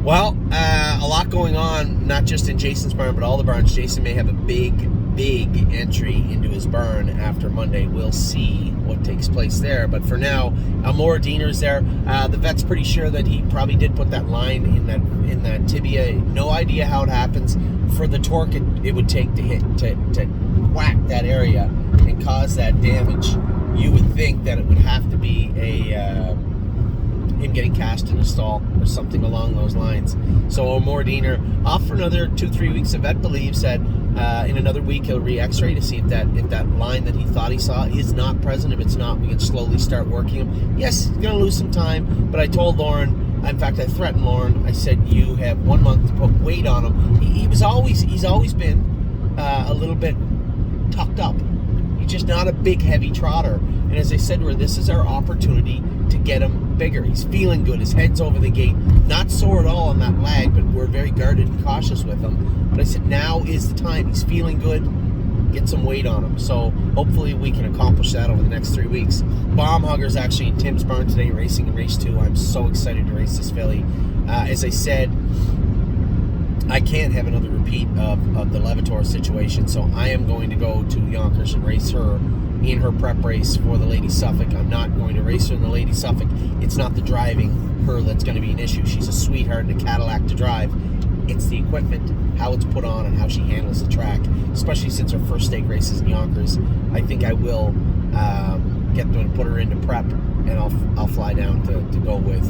Well, a lot going on, not just in Jason's barn, but all the barns. Jason may have a big entry into his barn after Monday. We'll see what takes place there. But for now, Amor Diener's there. The vet's pretty sure that he probably did put that line in that tibia. No idea how it happens. For the torque it would take to hit to whack that area and cause that damage, you would think that it would have to be him getting cast in a stall or something along those lines. So Amor Diener off for another 2-3 weeks. The vet believes that in another week he'll re-x-ray to see if that line that he thought he saw is not present. If it's not, we can slowly start working him. Yes, he's going to lose some time, but I told Lauren, in fact I threatened Lauren, I said you have 1 month to put weight on him. He's always been a little bit tucked up. He's just not a big heavy trotter. And as I said to her, this is our opportunity to get him bigger. He's feeling good. His head's over the gate. Not sore at all on that lag, but we're very guarded and cautious with him. But I said, now is the time. He's feeling good. Get some weight on him. So hopefully we can accomplish that over the next 3 weeks. Bomb Hugger's actually in Tim's barn today racing in race 2. I'm so excited to race this filly. As I said, I can't have another repeat of the Levitor situation, so I am going to go to Yonkers and race her in her prep race for the Lady Suffolk. I'm not going to race her in the Lady Suffolk. It's not the driving her that's going to be an issue. She's a sweetheart and a Cadillac to drive. It's the equipment, how it's put on, and how she handles the track, especially since her first stake race is in Yonkers. I think I will get them to put her into prep, and I'll fly down to go with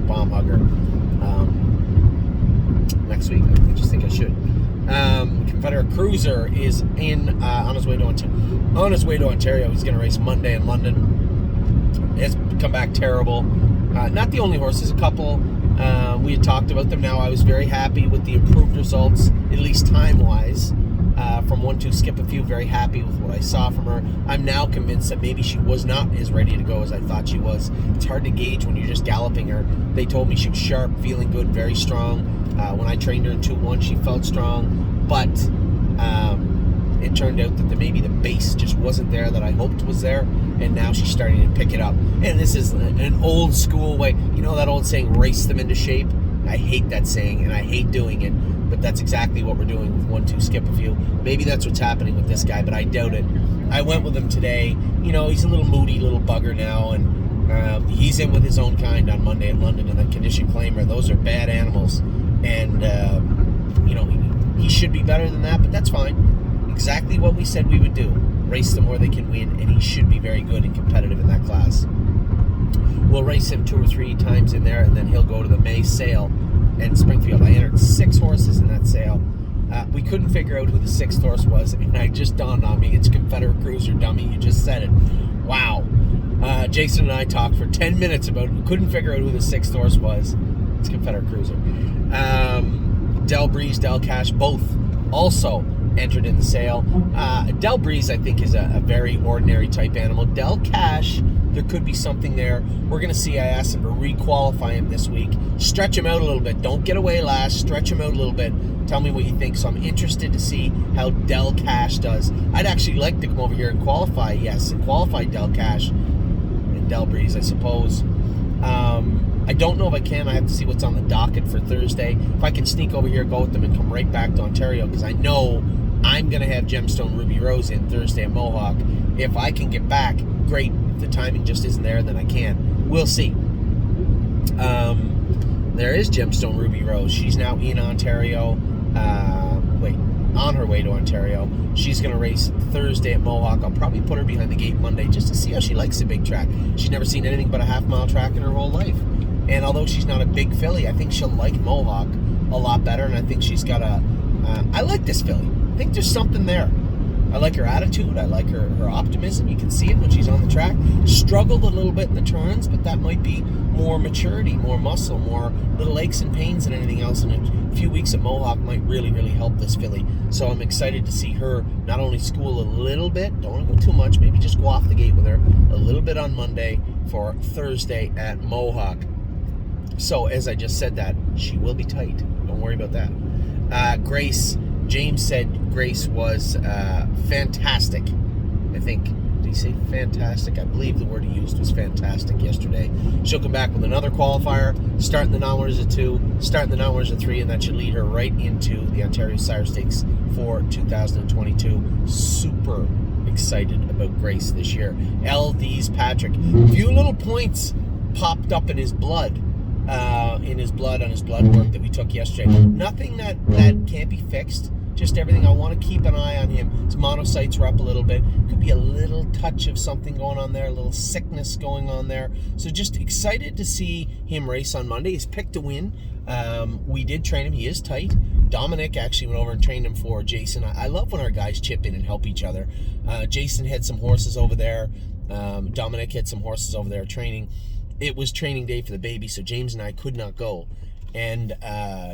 Bomb Hugger next week. I just think I should. Confederate Cruiser is on his way to Ontario. He's going to race Monday in London. It's come back terrible. Not the only horses, a couple. We had talked about them now. I was very happy with the improved results, at least time-wise, from 1-2 Skip a Few. Very happy with what I saw from her. I'm now convinced that maybe she was not as ready to go as I thought she was. It's hard to gauge when you're just galloping her. They told me she was sharp, feeling good, very strong. When I trained her in 2-1, she felt strong, but it turned out that maybe the base just wasn't there that I hoped was there, and now she's starting to pick it up. And this is an old school way. You know that old saying, race them into shape? I hate that saying, and I hate doing it, but that's exactly what we're doing with 1-2 Skip a Few. Maybe that's what's happening with this guy, but I doubt it. I went with him today. You know, he's a little moody little bugger now, and he's in with his own kind on Monday in London, and the condition claimer. Those are bad animals. And, you know, he should be better than that, but that's fine. Exactly what we said we would do. Race them where they can win, and he should be very good and competitive in that class. We'll race him 2 or 3 times in there, and then he'll go to the May sale in Springfield. I entered 6 horses in that sale. We couldn't figure out who the 6th horse was, and it just dawned on me. It's Confederate Cruiser, dummy. You just said it. Wow. Jason and I talked for 10 minutes about it. We couldn't figure out who the 6th horse was. It's Confederate Cruiser. Del Breeze, Del Cash, both also entered in the sale. Del Breeze, I think, is a very ordinary type animal. Del Cash, there could be something there. We're going to see. I asked him to re-qualify him this week. Stretch him out a little bit. Don't get away last. Stretch him out a little bit. Tell me what you think. So I'm interested to see how Del Cash does. I'd actually like to come over here and qualify Del Cash and Del Breeze, I suppose. I don't know if I can. I have to see what's on the docket for Thursday. If I can sneak over here, go with them, and come right back to Ontario, because I know I'm going to have Gemstone Ruby Rose in Thursday at Mohawk. If I can get back, great. If the timing just isn't there, then I can. We'll see. There is Gemstone Ruby Rose. She's now in Ontario. On her way to Ontario. She's going to race Thursday at Mohawk. I'll probably put her behind the gate Monday just to see how she likes the big track. She's never seen anything but a half-mile track in her whole life. And although she's not a big filly, I think she'll like Mohawk a lot better, and I think she's got I like this filly. I think there's something there. I like her attitude. I like her optimism. You can see it when she's on the track. Struggled a little bit in the turns, but that might be more maturity, more muscle, more little aches and pains than anything else. And a few weeks at Mohawk might really, really help this filly. So I'm excited to see her not only school a little bit, don't want to go too much, maybe just go off the gate with her a little bit on Monday for Thursday at Mohawk. So as I just said that, she will be tight. Don't worry about that. Grace, James said Grace was fantastic. I think, did he he say fantastic? I believe the word he used was fantastic yesterday. She'll come back with another qualifier, starting the non-winners at 2, starting the non-winners at 3, and that should lead her right into the Ontario Sire Stakes for 2022. Super excited about Grace this year. LD's Patrick. Few little points popped up in his blood. On his blood work that we took yesterday. Nothing that can't be fixed. Just everything. I want to keep an eye on him. His monocytes are up a little bit. Could be a little touch of something going on there, a little sickness going on there. So just excited to see him race on Monday. He's picked to win. We did train him. He is tight. Dominic actually went over and trained him for Jason. I love when our guys chip in and help each other. Jason had some horses over there. Dominic had some horses over there training. It was training day for the baby, so James and I could not go. And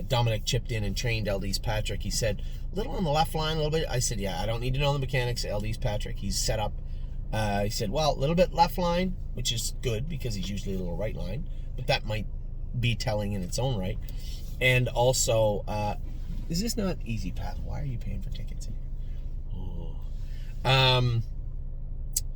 Dominic chipped in and trained LD's Patrick. He said, a little on the left line, a little bit. I said, yeah, I don't need to know the mechanics. LD's Patrick, he's set up. He said, well, a little bit left line, which is good because he's usually a little right line, but that might be telling in its own right. And also, is this not Easy Pass? Why are you paying for tickets in here? Oh.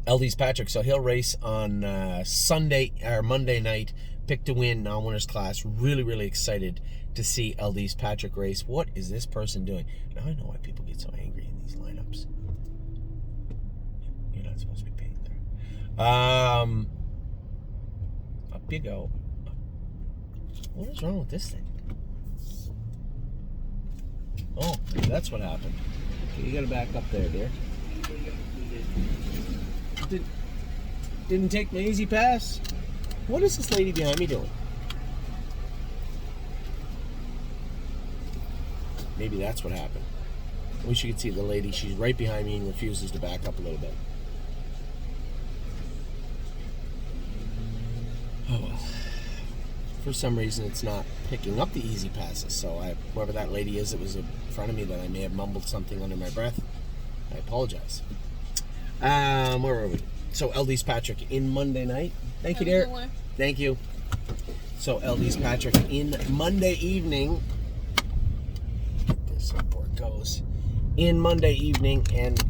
LD's Patrick, so he'll race on Sunday or Monday night. Pick to win non-winners class. Really, really excited to see LD's Patrick race. What is this person doing? Now I know why people get so angry in these lineups. You're not supposed to be paying there. Up you go. What is wrong with this thing? Oh, that's what happened. Okay, you gotta back up there, dear. Didn't take my Easy Pass. What is this lady behind me doing? Maybe that's what happened. I wish you could see the lady. She's right behind me and refuses to back up a little bit. Oh well. For some reason, it's not picking up the Easy Passes. So whoever that lady is that was in front of me that I may have mumbled something under my breath, I apologize. Where were we? So LD's Patrick in Monday night. Thank you, dear. Thank you. So LD's Patrick in Monday evening. This where it goes. In Monday evening and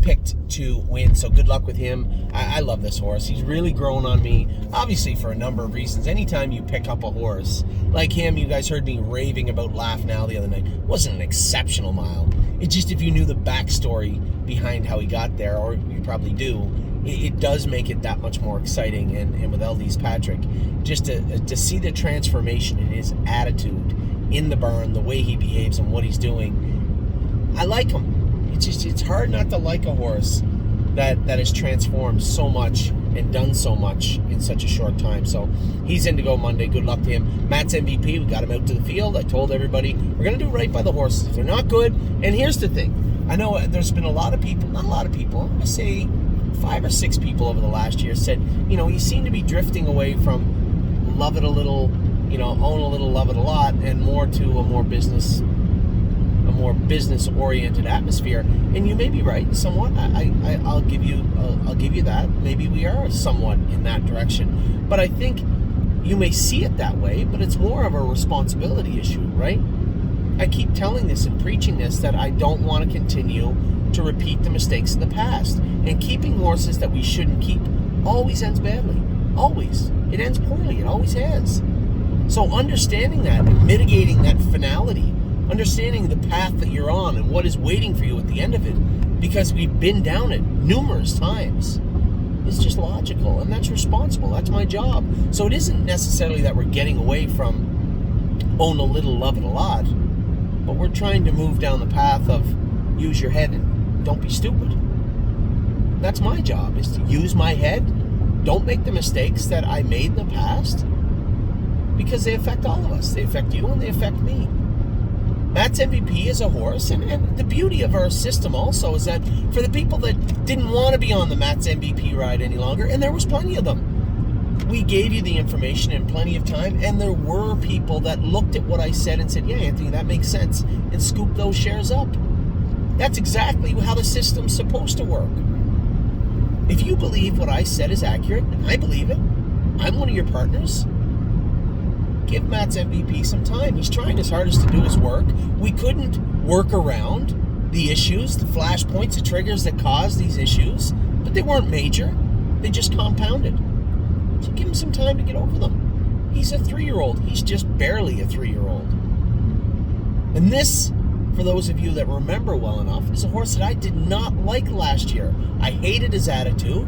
picked to win. So good luck with him. I love this horse. He's really grown on me. Obviously for a number of reasons. Anytime you pick up a horse like him, you guys heard me raving about Laugh Now the other night. It wasn't an exceptional mile. It's just if you knew the backstory behind how he got there, or you probably do, it does make it that much more exciting. And with LD's Patrick, just to see the transformation in his attitude in the barn, the way he behaves and what he's doing, I like him. It's hard not to like a horse that has transformed so much and done so much in such a short time. So he's in to go Monday. Good luck to him. Matt's MVP. We got him out to the field. I told everybody we're going to do right by the horses. If they're not good, and here's the thing. I know there's been a lot of people, not a lot of people, I'm going to say 5 or 6 people over the last year said, you seem to be drifting away from love it a little, own a little, love it a lot, and more to a more business-oriented atmosphere. And you may be right, somewhat. I'll give you that. Maybe we are somewhat in that direction. But I think you may see it that way, but it's more of a responsibility issue, right? I keep telling this and preaching this that I don't want to continue to repeat the mistakes of the past. And keeping horses that we shouldn't keep always ends badly. Always. It ends poorly. It always has. So understanding that and mitigating that finality, understanding the path that you're on and what is waiting for you at the end of it, because we've been down it numerous times, is just logical, and that's responsible. That's my job. So it isn't necessarily that we're getting away from own a little, love it a lot, but we're trying to move down the path of use your head and don't be stupid. That's my job, is to use my head. Don't make the mistakes that I made in the past, because they affect all of us. They affect you and they affect me. Matt's MVP is a horse, and the beauty of our system also is that for the people that didn't want to be on the Matt's MVP ride any longer, and there was plenty of them, we gave you the information in plenty of time, and there were people that looked at what I said and said, yeah, Anthony, that makes sense, and scooped those shares up. That's exactly how the system's supposed to work. If you believe what I said is accurate, and I believe it, I'm one of your partners, give Matt's MVP some time. He's trying his hardest to do his work. We couldn't work around the issues, the flashpoints, the triggers that cause these issues, but but they weren't major. They just compounded. So give him some time to get over them. He's a 3-year-old. He's just barely a 3-year-old. And this, for those of you that remember well enough, is a horse that I did not like last year. I hated his attitude.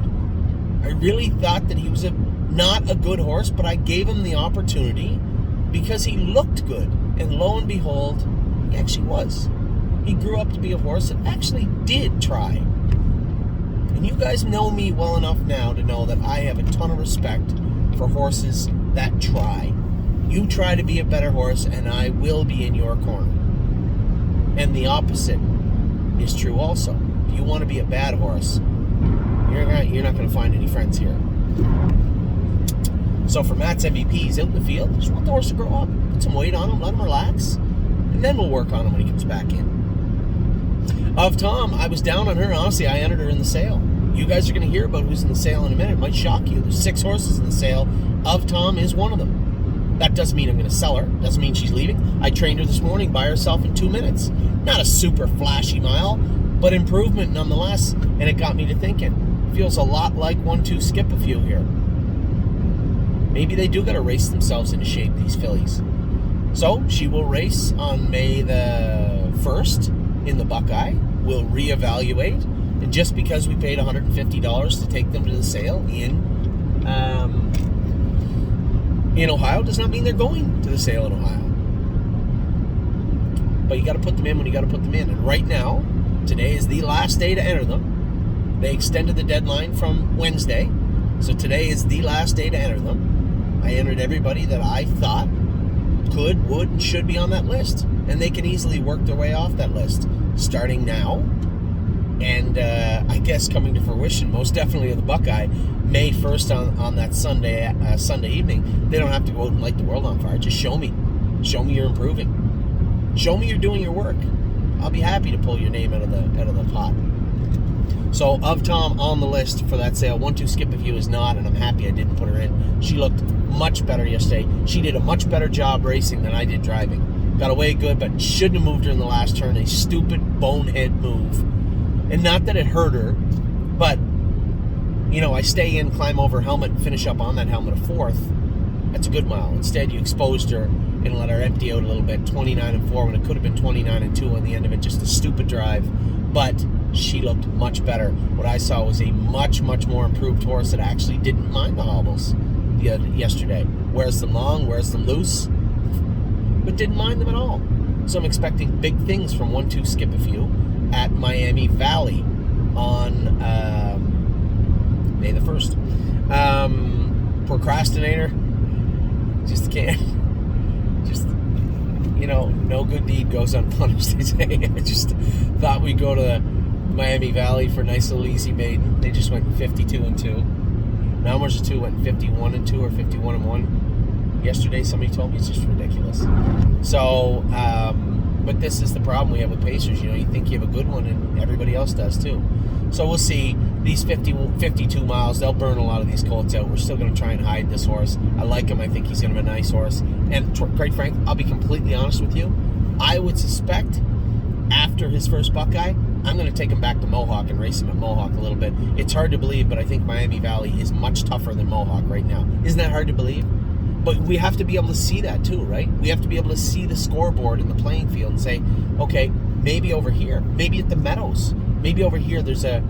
I really thought that he was not a good horse, but I gave him the opportunity because he looked good. And lo and behold, he actually was. He grew up to be a horse that actually did try. And you guys know me well enough now to know that I have a ton of respect for horses that try. You try to be a better horse, and I will be in your corner. And the opposite is true also. If you want to be a bad horse, you're not going to find any friends here. So for Matt's MVPs out in the field, just want the horse to grow up. Put some weight on him, let him relax, and then we'll work on him when he comes back in. Of Tom, I was down on her. Honestly, I entered her in the sale. You guys are going to hear about who's in the sale in a minute. It might shock you. There's 6 horses in the sale. Of Tom is one of them. That doesn't mean I'm going to sell her. Doesn't mean she's leaving. I trained her this morning by herself in 2 minutes. Not a super flashy mile, but improvement nonetheless. And it got me to thinking. Feels a lot like 1-2 skip a few here. Maybe they do got to race themselves into shape, these fillies. So she will race on May the 1st in the Buckeye. We'll reevaluate. And just because we paid $150 to take them to the sale in Ohio does not mean they're going to the sale in Ohio. But you got to put them in when you got to put them in. And right now, today is the last day to enter them. They extended the deadline from Wednesday. So today is the last day to enter them. I entered everybody that I thought could, would, and should be on that list. And they can easily work their way off that list starting now. And I guess coming to fruition, most definitely of the Buckeye, May 1st on that Sunday evening. They don't have to go out and light the world on fire. Just show me. Show me you're improving. Show me you're doing your work. I'll be happy to pull your name out of the pot. So, Of Tom on the list for that sale. 1-2 skip if you is not, and I'm happy I didn't put her in. She looked much better yesterday. She did a much better job racing than I did driving. Got away good, but shouldn't have moved her in the last turn. A stupid bonehead move. And not that it hurt her, but, I stay in, climb over helmet, and finish up on that helmet a 4th. That's a good mile. Instead, you exposed her and let her empty out a little bit, 29-4, when it could have been 29-2 on the end of it. Just a stupid drive. But she looked much better. What I saw was a much, much more improved horse that actually didn't mind the hobbles yesterday. Wears them long, wears them loose, but didn't mind them at all. So I'm expecting big things from 1-2 skip a few at Miami Valley on May the 1st. Procrastinator, just can't. Just, no good deed goes unpunished, they say. I just thought we'd go to Miami Valley for a nice little easy maiden. They just went 52-2. Now Mercer 2 went 51-2 or 51-1. Yesterday, somebody told me it's just ridiculous. So, but this is the problem we have with Pacers. You think you have a good one, and everybody else does too. So we'll see. These 52 miles, they'll burn a lot of these colts out. We're still going to try and hide this horse. I like him. I think he's going to be a nice horse. And quite frank, I'll be completely honest with you. I would suspect after his first Buckeye, I'm going to take him back to Mohawk and race him at Mohawk a little bit. It's hard to believe, but I think Miami Valley is much tougher than Mohawk right now. Isn't that hard to believe? But we have to be able to see that too, right? We have to be able to see the scoreboard in the playing field and say, okay, maybe over here, maybe at the Meadows, maybe over here there's a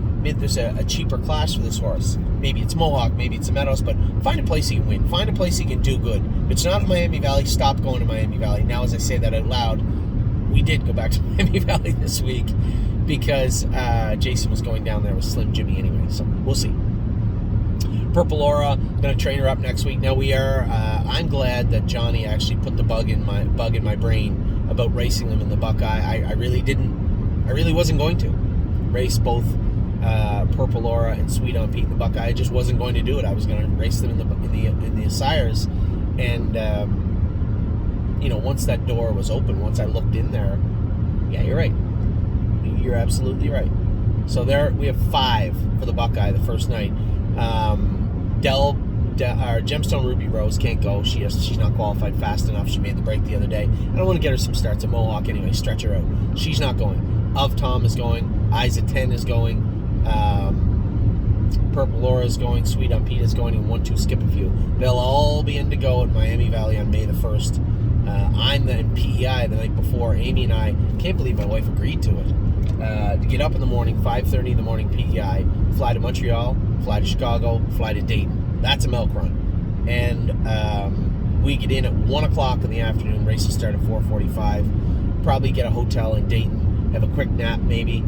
cheaper class for this horse. Maybe it's Mohawk, maybe it's the Meadows, but find a place he can win. Find a place he can do good. If it's not Miami Valley, stop going to Miami Valley. Now, as I say that out loud, we did go back to Miami Valley this week because Jason was going down there with Slim Jimmy anyway, so we'll see. Purple Aura, going to train her up next week. Now we are. I'm glad that Johnny actually put the bug in my brain about racing them in the Buckeye. I really wasn't going to race both Purple Aura and Sweet on Pete in the Buckeye. I just wasn't going to do it. I was going to race them in the Sires, and once that door was open, once I looked in there, yeah, you're right. You're absolutely right. So there we have 5 for the Buckeye the first night. Gemstone Ruby Rose can't go. She's not qualified fast enough. She made the break the other day. I don't want to get her some starts at Mohawk anyway. Stretch her out. She's not going. Of Tom is going. Isa 10 is going. Purple Laura is going, Sweet on Pete is going, and 1-2 Skip a Few. They'll all be in to go at Miami Valley on May the 1st. I'm in PEI the night before. Amy and I, can't believe my wife agreed to it. To get up in the morning, 5:30 in the morning PEI, fly to Montreal, fly to Chicago, fly to Dayton. That's a milk run. And we get in at 1 o'clock in the afternoon. Races start at 4:45. Probably get a hotel in Dayton, have a quick nap maybe.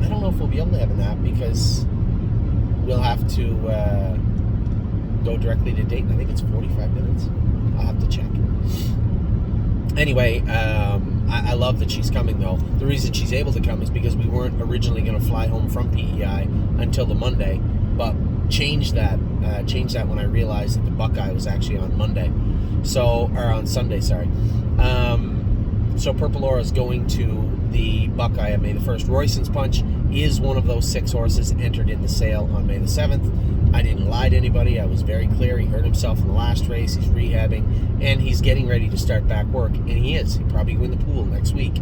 I don't know if we'll be able to have a nap because we'll have to go directly to Dayton. I think it's 45 minutes. I'll have to check. Anyway, I love that she's coming, though. The reason she's able to come is because we weren't originally going to fly home from PEI until the Monday, but changed that when I realized that the Buckeye was actually on Monday. Or on Sunday, sorry. So Purple Laura is going to the Buckeye on May the 1st. Royston's Punch is one of those 6 horses entered in the sale on May the 7th. I didn't lie to anybody. I was very clear. He hurt himself in the last race. He's rehabbing, and he's getting ready to start back work, and he is. He'll probably win the pool next week.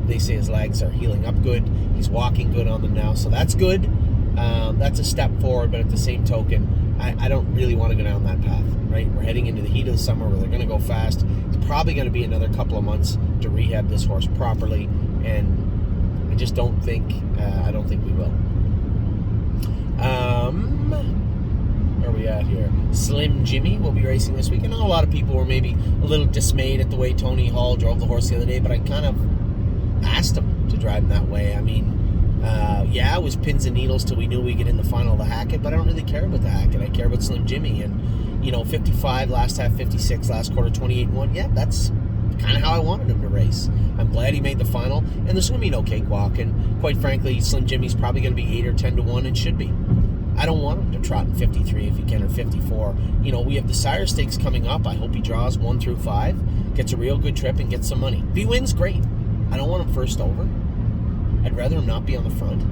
They say his legs are healing up good. He's walking good on them now, so that's good. That's a step forward, but at the same token, I don't really want to go down that path, right? We're heading into the heat of the summer where they're going to go fast. It's probably going to be another couple of months to rehab this horse properly, and I just don't think we will. Where are we at here? Slim Jimmy will be racing this week. I know a lot of people were maybe a little dismayed at the way Tony Hall drove the horse the other day, but I kind of asked him to drive him that way. I mean, it was pins and needles till we knew we'd get in the final of the Hackett, but I don't really care about the Hackett. I care about Slim Jimmy, and 55 last half, 56 last quarter, 28-1. Yeah, that's kind of how I wanted him to race. I'm glad he made the final, and there's going to be no cakewalk, and quite frankly, Slim Jimmy's probably going to be 8 or 10-1 and should be. I don't want him to trot in 53 if he can, or 54. We have the Sire Stakes coming up. I hope he draws 1 through 5, gets a real good trip, and gets some money. If he wins, great. I don't want him first over. I'd rather him not be on the front.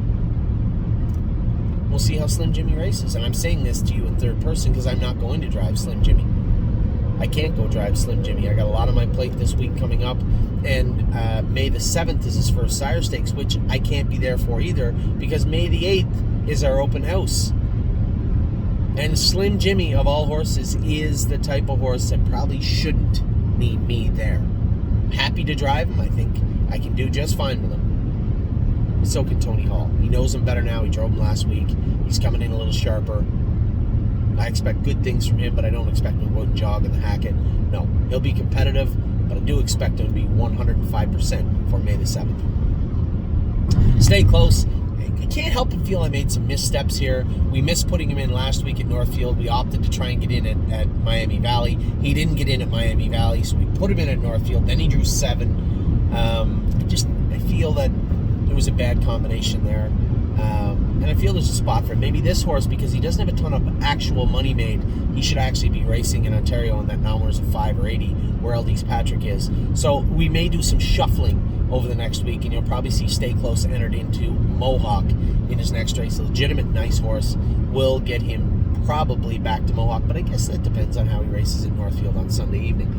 We'll see how Slim Jimmy races. And I'm saying this to you in third person because I'm not going to drive Slim Jimmy. I can't go drive Slim Jimmy. I got a lot on my plate this week coming up. And May the 7th is his first Sire Stakes, which I can't be there for either because May the 8th is our open house. And Slim Jimmy, of all horses, is the type of horse that probably shouldn't need me there. Happy to drive him. I think I can do just fine with him. So can Tony Hall. He knows him better now. He drove him last week. He's coming in a little sharper. I expect good things from him, but I don't expect him to go and jog in the Hackett. No, he'll be competitive, but I do expect him to be 105% for May the 7th. Stay close. I can't help but feel I made some missteps here. We missed putting him in last week at Northfield. We opted to try and get in at Miami Valley. He didn't get in at Miami Valley, so we put him in at Northfield. Then he drew 7. I feel that it was a bad combination there. And I feel there's a spot for him. Maybe this horse, because he doesn't have a ton of actual money made, he should actually be racing in Ontario on that non-winners of 5 or 80, where Eldise Patrick is. So we may do some shuffling over the next week, and you'll probably see Stay Close entered into Mohawk in his next race. A legitimate nice horse will get him probably back to Mohawk, but I guess that depends on how he races in Northfield on Sunday evening.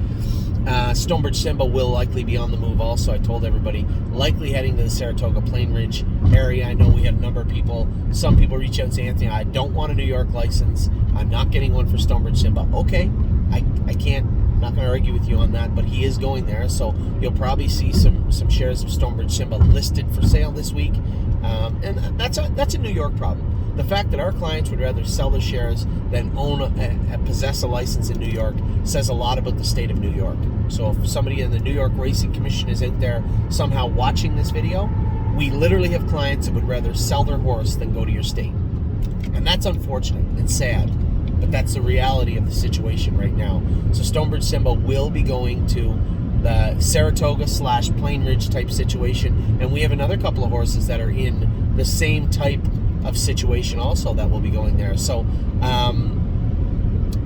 Stonebridge Simba will likely be on the move also. I told everybody, likely heading to the Saratoga Plain Ridge area. I know we had a number of people. Some people reach out and say, Anthony, I don't want a New York license. I'm not getting one for Stonebridge Simba. Okay, I can't. I'm not going to argue with you on that, but he is going there, so you'll probably see some shares of Stonebridge Simba listed for sale this week, and that's a New York problem. The fact that our clients would rather sell their shares than possess a license in New York says a lot about the state of New York. So if somebody in the New York Racing Commission is out there somehow watching this video, we literally have clients that would rather sell their horse than go to your state. And that's unfortunate and sad, but that's the reality of the situation right now. So Stonebridge Simba will be going to the Saratoga / Plain Ridge type situation, and we have another couple of horses that are in the same type of situation also that will be going there. So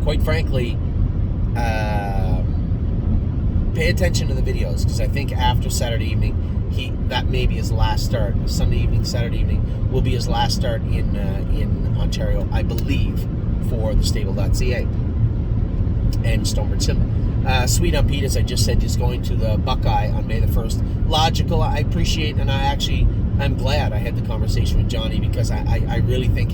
quite frankly, pay attention to the videos, because I think after Saturday evening, that may be his last start. Sunday evening, Saturday evening will be his last start in Ontario, I believe, for the stable.ca and Stonebridge Simba. Sweet on Pete, as I just said, is going to the Buckeye on May the 1st. Logical, I appreciate, and I'm glad I had the conversation with Johnny, because I really think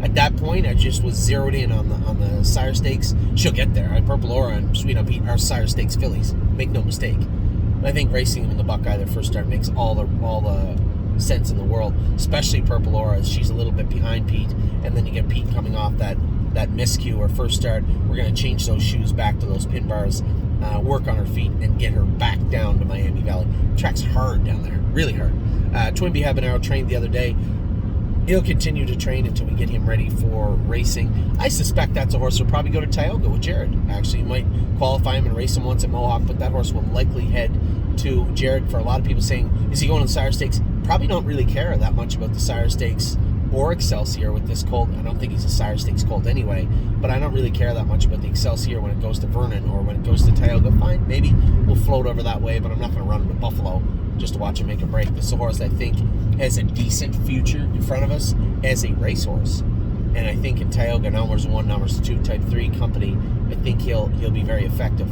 At that point, I just was zeroed in on the Sire Stakes. She'll get there. Purple Aura and Sweet on Pete are Sire Stakes fillies. Make no mistake. I think racing them in the Buckeye, their first start, makes all the sense in the world. Especially Purple Aura. She's a little bit behind Pete, and then you get Pete coming off that miscue or first start. We're going to change those shoes back to those pin bars, work on her feet, and get her back down to Miami Valley. Track's hard down there, really hard. Twinbee Habanero trained the other day. He'll continue to train until we get him ready for racing. I suspect that's a horse will probably go to Tioga with Jared. Actually, you might qualify him and race him once at Mohawk, but that horse will likely head to Jared. For a lot of people saying, is he going to the Sire Stakes? Probably don't really care that much about the Sire Stakes or Excelsior with this colt. I don't think he's a Sire Stakes colt anyway, but I don't really care that much about the Excelsior when it goes to Vernon or when it goes to Tioga. Fine, maybe we'll float over that way, but I'm not going to run him to Buffalo just to watch him make a break. This is a horse I think has a decent future in front of us as a racehorse. And I think in Tioga, numbers 1, numbers 2, type 3 company, I think he'll be very effective.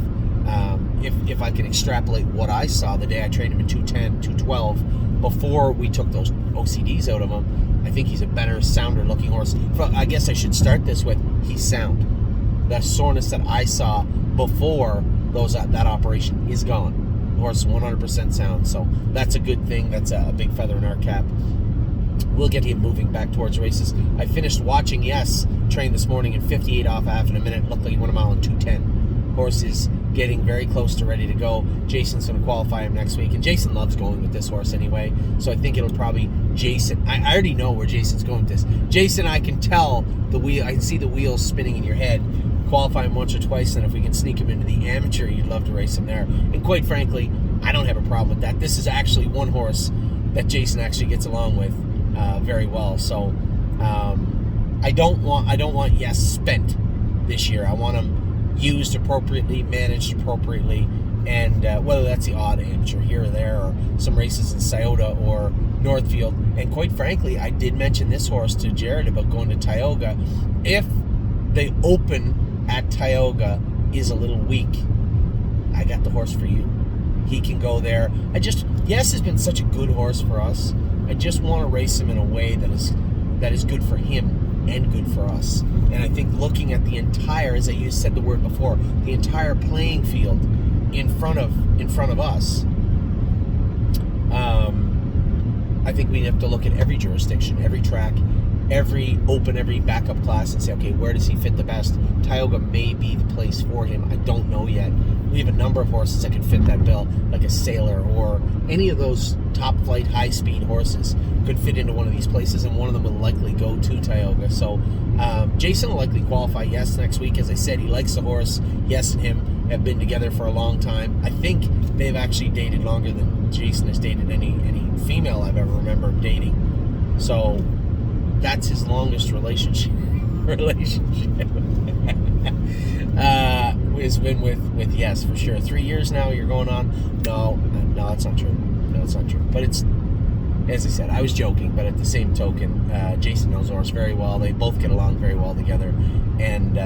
If I can extrapolate what I saw the day I trained him in 210, 212, before we took those OCDs out of him, I think he's a better, sounder looking horse. I guess I should start this with, he's sound. The soreness that I saw before that operation is gone. The horse is 100% sound, so that's a good thing. That's a big feather in our cap. We'll get him moving back towards races. I finished watching train this morning in 58 off half in a minute. Looked like he went a mile in 210. Horse is getting very close to ready to go. Jason's going to qualify him next week, and Jason loves going with this horse anyway, so I think it'll probably Jason. I already know where Jason's going with this. Jason, I can tell the wheel. I can see the wheels spinning in your head. Qualify him once or twice, and if we can sneak him into the amateur, you'd love to race him there. And quite frankly, I don't have a problem with that. This is actually one horse that Jason actually gets along with very well. So I don't want Yes spent this year. I want him used appropriately, managed appropriately, and whether that's the odd amateur here or there, or some races in Scioto or Northfield. And quite frankly, I did mention this horse to Jared about going to Tioga. If the open at Tioga is a little weak, I got the horse for you. He can go there. Yes has been such a good horse for us. I just want to race him in a way that is good for him and good for us. And I think looking at the entire, as I said the word before, the entire playing field in front of us, I think we have to look at every jurisdiction, every track, every open, every backup class, and say, okay, where does he fit the best? Tioga may be the place for him. I don't know yet. We have a number of horses that could fit that bill, like a Sailor or any of those top flight, high speed horses could fit into one of these places, and one of them will likely go to Tioga. So Jason will likely qualify Yes next week. As I said, he likes the horse. Yes and him have been together for a long time. I think they've actually dated longer than Jason has dated any female I've ever remembered dating. So that's his longest relationship. Has been with Yes, for sure. 3 years now you're going on. No, that's not true. No, it's not true. But it's, as I said, I was joking, but at the same token, Jason knows the horse very well. They both get along very well together. And,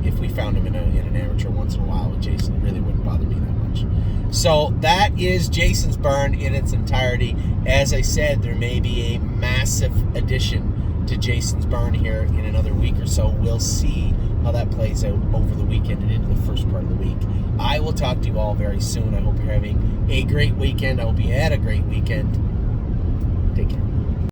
if we found him in an amateur once in a while with Jason, it really wouldn't bother me that much. So that is Jason's barn in its entirety. As I said, there may be a massive addition to Jason's barn here in another week or so. We'll see how that plays out over the weekend and into the first part of the week. I will talk to you all very soon. I hope you're having a great weekend. I hope you had a great weekend.